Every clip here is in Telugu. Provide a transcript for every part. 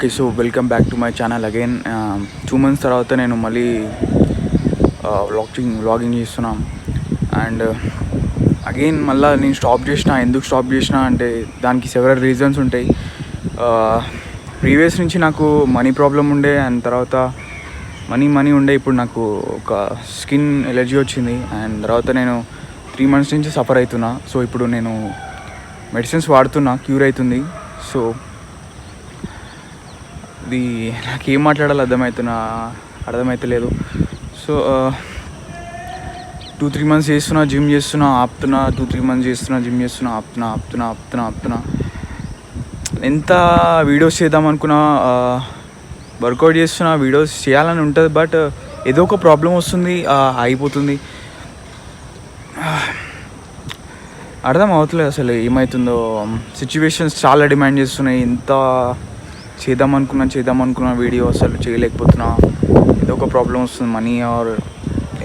Okay, so welcome back to my channel again. 2 months తర్వాత నేను మళ్ళీ వ్లాగింగ్ చేస్తున్నాం. అండ్ అగైన్ మళ్ళీ నేను ఎందుకు స్టాప్ చేసిన అంటే దానికి సెవరల్ రీజన్స్ ఉంటాయి. ప్రీవియస్ నుంచి నాకు మనీ ప్రాబ్లం ఉండే, అండ్ తర్వాత మనీ ఉండే. ఇప్పుడు నాకు ఒక స్కిన్ ఎలర్జీ వచ్చింది, అండ్ తర్వాత నేను 3 months నుంచి సఫర్ అవుతున్నా. సో ఇప్పుడు నేను మెడిసిన్స్ వాడుతున్నా, క్యూర్ అవుతుంది. సో ఇది నాకేం మాట్లాడాలో అర్థమవుతలేదు. సో 2-3 months చేస్తున్నా, జిమ్ చేస్తున్నా, ఆపుతున్నా. 2-3 months చేస్తున్నా, జిమ్ చేస్తున్నా, ఆపుతున్నా. ఎంత వీడియోస్ చేద్దాం అనుకున్నా, వర్కౌట్ చేస్తున్నా, వీడియోస్ చేయాలని ఉంటుంది, బట్ ఏదో ఒక ప్రాబ్లం వస్తుంది, అయిపోతుంది. అర్థం అవుతలేదు అసలు ఏమవుతుందో. సిచ్యువేషన్స్ చాలా డిమాండ్ చేస్తున్నాయి. ఎంత చేద్దాం అనుకున్న వీడియో అసలు చేయలేకపోతున్నా. ఏదో ఒక ప్రాబ్లం వస్తుంది, మనీ ఆర్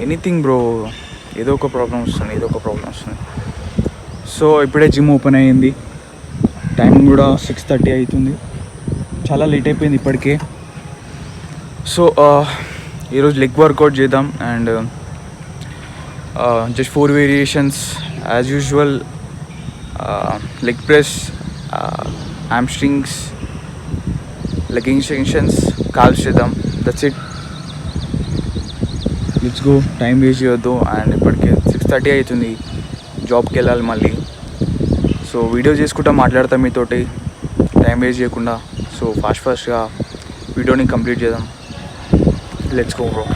ఎనీథింగ్ బ్రో. ఏదో ఒక ప్రాబ్లం వస్తుంది. సో ఇప్పుడే జిమ్ ఓపెన్ అయ్యింది. టైం కూడా 6:30 అవుతుంది. చాలా లేట్ అయిపోయింది ఇప్పటికే. సో ఈరోజు లెగ్ వర్కౌట్ చేద్దాం. And just 4 variations as usual. Leg press, hamstrings, leg extensions, calves చేద్దాం. That's it. Let's go. Time waste చేయొద్దు. అండ్ ఇప్పటికే 6:30 అవుతుంది. జాబ్కి వెళ్ళాలి మళ్ళీ. సో వీడియో చేసుకుంటా మాట్లాడతాం మీతోటి, టైం వేస్ట్ చేయకుండా. సో ఫాస్ట్గా వీడియోని కంప్లీట్ చేద్దాం. Let's go bro.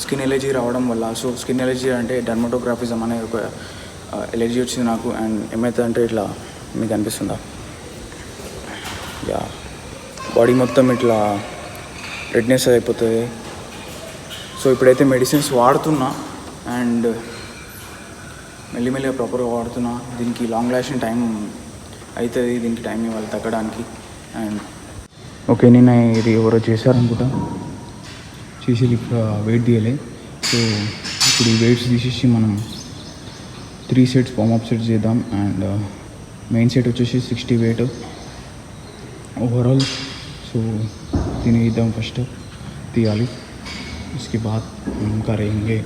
Skin allergy రావడం వల్ల, సో స్కిన్ ఎలర్జీ అంటే డర్మటోగ్రాఫిజం అనే ఒక ఎలర్జీ వచ్చింది నాకు. అండ్ ఏమవుతుందంటే ఇట్లా మీకు అనిపిస్తుందా, బాడీ మొత్తం ఇట్లా రెడ్నెస్ అయిపోతుంది. సో ఇప్పుడైతే మెడిసిన్స్ వాడుతున్నా, అండ్ మెల్లిమెల్లిగా ప్రాపర్గా వాడుతున్నా. దీనికి లాంగ్ లాస్టింగ్ టైం అవుతుంది, దీనికి టైం ఇవ్వాలి తగ్గడానికి. అండ్ ఓకే, నేను ఇది ఎవరో చేశారనుకుంటా, చేసి వెయిట్ తీయలే. సో ఇప్పుడు ఈ వెయిట్స్ తీసేసి మనం 3 sets వార్మప్ సెట్స్ చేద్దాం. అండ్ మెయిన్ సెట్ వచ్చేసి 60 weight ఓవరాల్. సో దీన్ని ఇద్దాం, ఫస్ట్ తీయాలి. इसके बाद हम करेंगे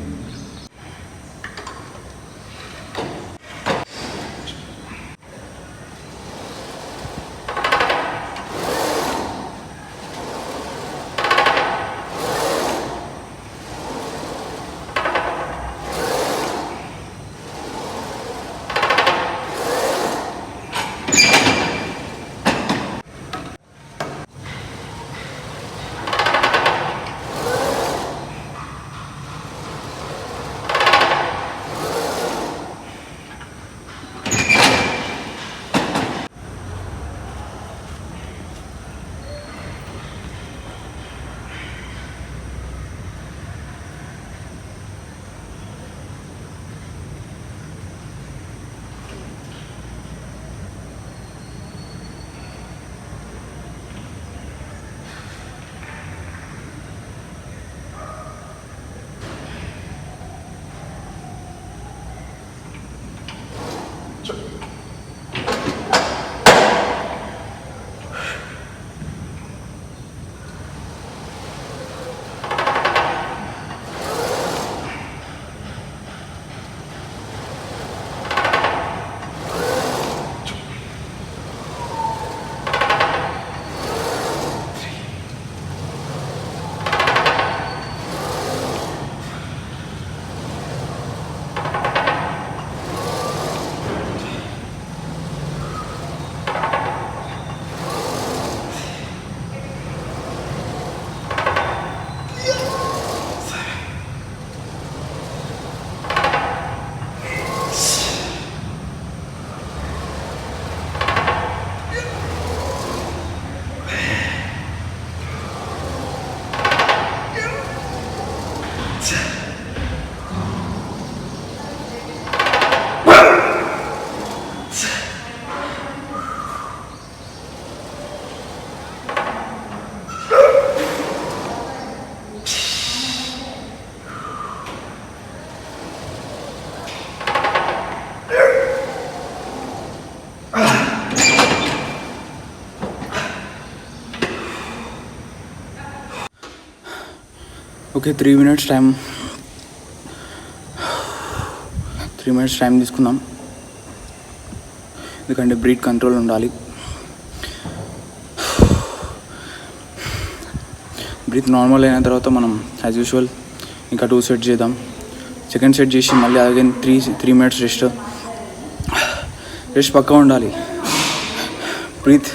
ఓకే 3 minutes టైం తీసుకుందాం, ఎందుకంటే బ్రీత్ కంట్రోల్ ఉండాలి. బ్రీత్ నార్మల్ అయిన తర్వాత మనం యాజ్ యూజువల్ ఇంకా 2 సెట్ చేద్దాం. సెకండ్ సెట్ చేసి మళ్ళీ అగైన్ 3 minutes రెస్ట్ పక్కా ఉండాలి. బ్రీత్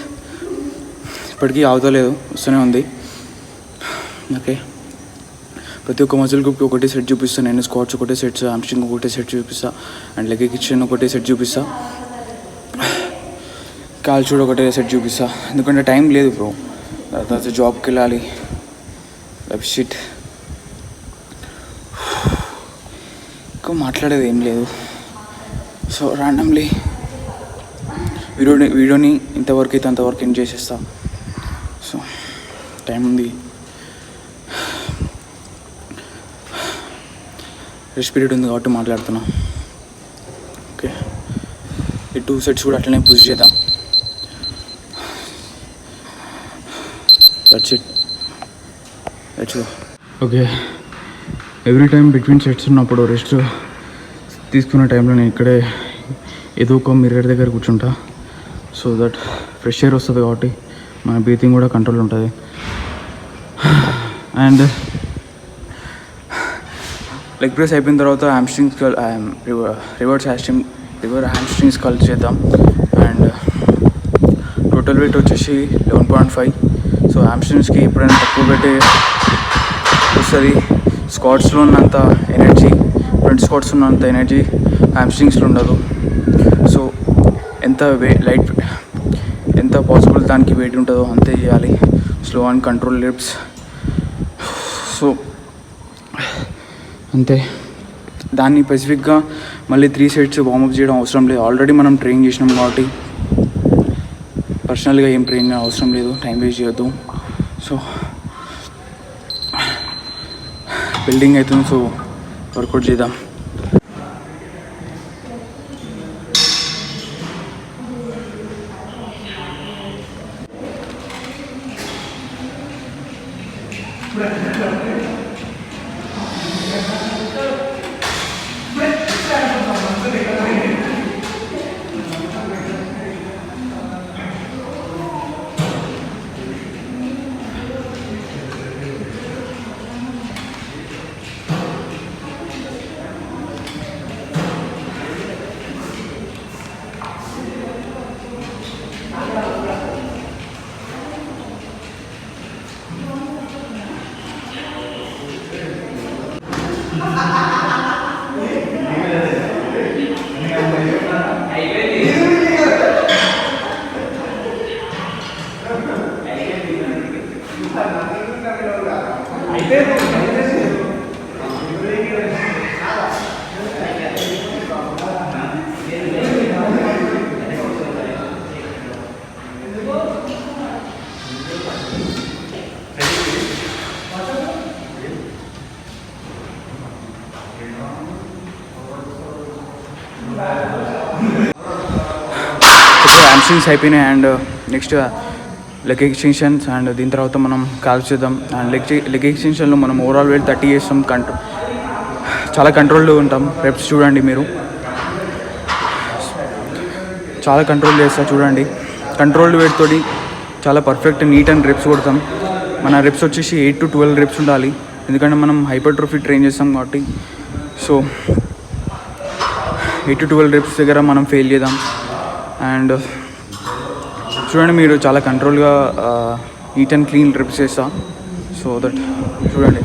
ఇప్పటికీ ఆగుతలేదు, వస్తూనే ఉంది. ఓకే, ప్రతి ఒక్క మజిల్ గ్రూప్కి ఒకటే సెట్ చూపిస్తాను నేను. స్క్వాట్స్ ఒకటే సెట్స్, హామ్స్ట్రింగ్ ఒకటే సెట్ చూపిస్తా, అండ్ లెగ్ ఎక్స్టెన్షన్ ఒకటే సెట్ చూపిస్తా, కాల్చూడ్ ఒకటే సెట్ చూపిస్తా. ఎందుకంటే టైం లేదు బ్రో, తర్వాత జాబ్కి వెళ్ళాలి. షిట్, ఎక్కువ మాట్లాడేది ఏం లేదు. సో ర్యాండమ్లీ వీడియోని ఇంతవరకు అయితే అంతవరకు ఎండ్ చేసేస్తా. సో టైం ఉంది, రెస్ట్ పీరియడ్ ఉంది కాబట్టి మాట్లాడుతున్నా. ఓకే, ఈ 2 sets కూడా అట్లనే పుష్ చేద్దాం. That's it. Okay, every time between sets ఉన్నప్పుడు రెస్ట్ తీసుకున్న టైంలో నేను ఇక్కడే ఏదో ఒక మిర్రర్ దగ్గర కూర్చుంటా. సో దట్ ఫ్రెష్ ఎయిర్ వస్తుంది కాబట్టి మన బ్రీతింగ్ కూడా కంట్రోల్ ఉంటుంది. అండ్ లెగ్ ప్రెస్ అయిపోయిన తర్వాత రివర్స్ హ్యామ్స్ట్రింగ్స్ కల్ చేద్దాం. అండ్ టోటల్ వెయిట్ వచ్చేసి 11.5. సో హ్యామ్స్ట్రింగ్స్కి ఎప్పుడైనా తక్కువ పెట్టి వస్తుంది. స్క్వాట్స్లో ఉన్నంత ఎనర్జీ, ఫ్రంట్ స్క్వాట్స్ ఉన్నంత ఎనర్జీ హ్యామ్స్ట్రింగ్స్లో ఉండదు. సో ఎంత పాసిబుల్ దానికి వెయిట్ ఉంటుందో అంతే చేయాలి. Slow and control lips. So అంతే, దాన్ని స్పెసిఫిక్గా మళ్ళీ 3 sets వార్మప్ చేయడం అవసరం లేదు. ఆల్రెడీ మనం ట్రైన్ చేసినాం కాబట్టి పర్సనల్గా ఏం ట్రైన్ అవసరం లేదు, టైం వేస్ట్ చేయొద్దు. సో బిల్డింగ్ అవుతుంది, సో వర్కౌట్ చేద్దాం. హ్యామ్స్ట్రింగ్స్ అయిపోయినాయి. And next leg extensions, and దీని తర్వాత మనం కాల్స్ చేద్దాం. అండ్ లెగ్ ఎక్స్టెన్షన్లో మనం ఓవరాల్ వెయిట్ 30 చేస్తాం. చాలా కంట్రోల్డ్గా ఉంటాం. రెప్స్ చూడండి, మీరు చాలా కంట్రోల్ చేస్తా చూడండి. కంట్రోల్డ్ వెయిట్ తోటి చాలా పర్ఫెక్ట్ నీట్ అండ్ రెప్స్ కొడతాం. మన రెప్స్ వచ్చేసి 8 to 12 రెప్స్ ఉండాలి, ఎందుకంటే మనం హైపర్ట్రోఫీ ట్రైన్ చేస్తాం కాబట్టి. సో 8 to 12 రెప్స్ దగ్గర మనం ఫెయిల్ చేద్దాం. అండ్ చూడండి, మీరు చాలా కంట్రోల్గా నీట్ అండ్ క్లీన్ రెప్స్ చేస్తా. సో దట్ చూడండి.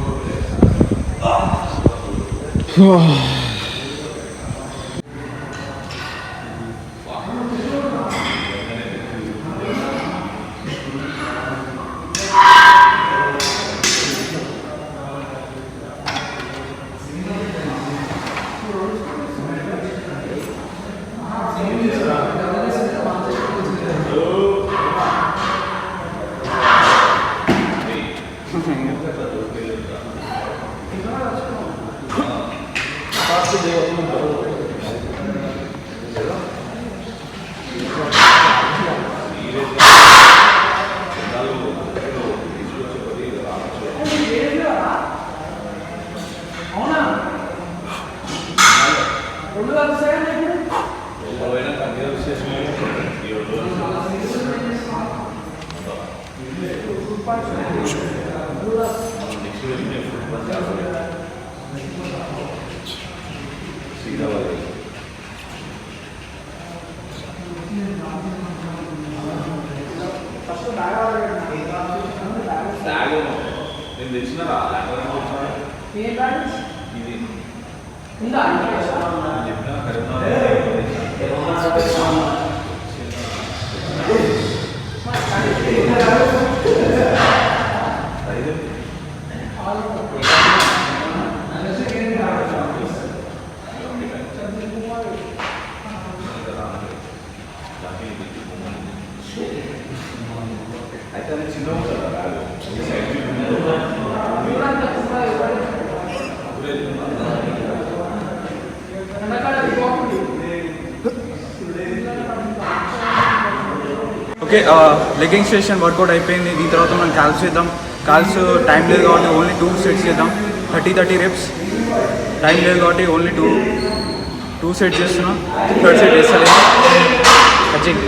ఓకే, లెగ్గింగ్ స్టేషన్ వర్కౌట్ అయిపోయింది. దీని తర్వాత మనం కాల్స్ చేద్దాం. కాల్స్ టైం లేదు కాబట్టి ఓన్లీ 2 సెట్స్ చేద్దాం. 30 reps. టైం లేదు కాబట్టి ఓన్లీ 2 సెట్స్ చేస్తున్నాం. థర్డ్ సెట్ వేస్తలేదు. టచింగ్.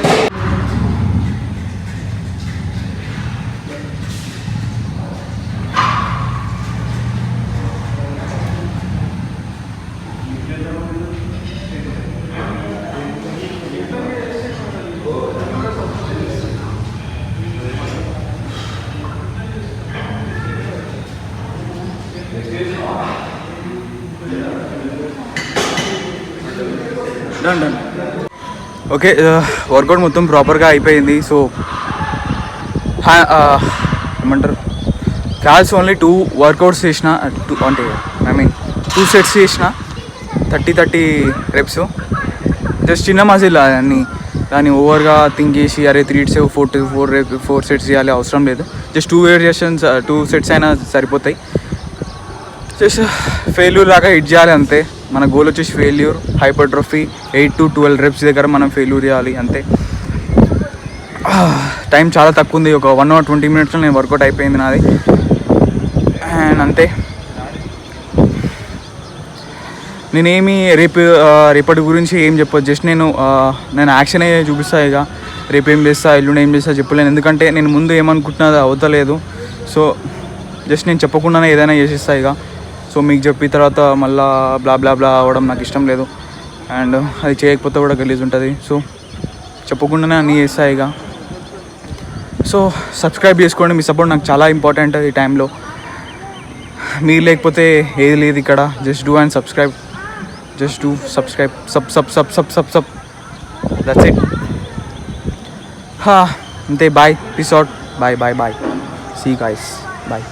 డన్. ఓకే, వర్కౌట్ మొత్తం ప్రాపర్గా అయిపోయింది. సో ఏమంటారు, కాల్స్ ఓన్లీ 2 వర్కౌట్స్ చేసిన, అంటే 2 సెట్స్ చేసిన 30 reps. జస్ట్ చిన్న మజిల్ అన్ని, దాన్ని ఓవర్గా థింక్ చేసి అరే 3 hits 4 సెట్స్ చేయాలి అవసరం లేదు. జస్ట్ 2 వేరియేషన్స్ 2 సెట్స్ అయినా సరిపోతాయి. జస్ట్ ఫెయిల్యూర్ లాగా హిట్ చేయాలి అంతే. మన గోల్ వచ్చేసి ఫెయిల్యూర్, హైపర్ట్రోఫీ. 8 to 12 reps దగ్గర మనం ఫెయిల్యూర్ చేయాలి అంతే. టైం చాలా తక్కువ ఉంది. ఒక 1 or 20 minutesలో నేను వర్కౌట్ అయిపోయింది నాది. అండ్ అంతే. నేనేమి రేపటి గురించి ఏం చెప్పొచ్చు. జస్ట్ నేను యాక్షన్ అయ్యే చూపిస్తాను. ఇక రేపు ఏం చేస్తా, ఎల్లుండి ఏం చేస్తా చెప్పలేను. ఎందుకంటే నేను ముందు ఏమనుకుంటున్నా అది అవుతలేదు. సో జస్ట్ నేను చెప్పకుండానే ఏదైనా చేసేస్తా ఇక. సో మీకు చెప్పిన తర్వాత మళ్ళీ బ్లా అవ్వడం నాకు ఇష్టం లేదు. అండ్ అది చేయకపోతే కూడా గలీజ్ ఉంటుంది. సో చెప్పకుండానే అన్నీ చేస్తా ఇక. సో సబ్స్క్రైబ్ చేసుకోండి. మీ సపోర్ట్ నాకు చాలా ఇంపార్టెంట్ ఈ టైంలో. మీరు లేకపోతే ఏది లేదు ఇక్కడ. Just do and subscribe. Just do subscribe. Sub that's it. అంతే. Bye. Peace out. Bye. See guys. Bye.